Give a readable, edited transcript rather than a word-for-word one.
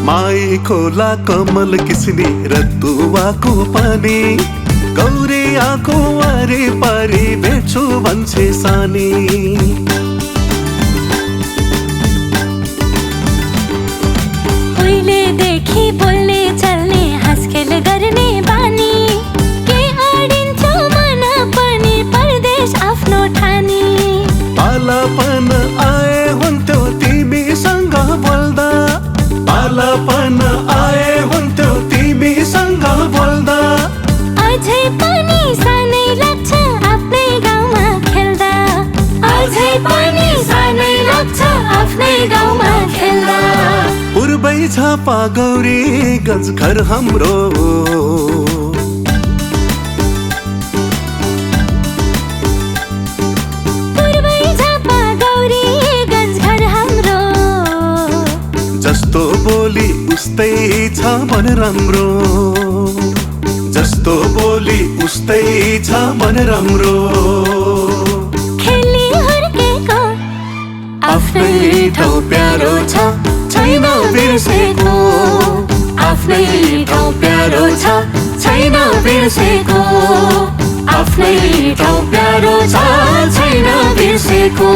my खोला कमल किसनी रतुवाको पानी गौरी आको वारी पारी भेट्छु भन्छे सानी उहिलेदेखि बोल्ने चल्ने हाँसखेल गर्ने बानी के अडिन्छौ मन पनि परदेश आफ्नो ठानी पालापन आए हुन्थ्यो तिमीसँग बोल्दा पालापन आए हुन्थ्यो तिमीसँग बोल्दा अझै पनि सानै लाग्छ आफ्नै गाउँमा खेल्दा अझै पनि सानै लाग्छ आफ्नै गाउँमा खेल्दा पूर्वै झापा गौरी गंज घर हाम्रो पूर्वै झापा गौरी गंज घर हाम्रो जस्तो बोली उस्तै छ मन राम्रो जस्तो बोली उस्तै छ मन राम्रो खेली हुर्केको आफ्नै ठाउँ प्यारो छ छैन बिर्सेको आफ्नै ठाउँ प्यारो छ छैन बिर्सेको आफ्नै ठाउँ प्यारो छ छैन बिर्सेको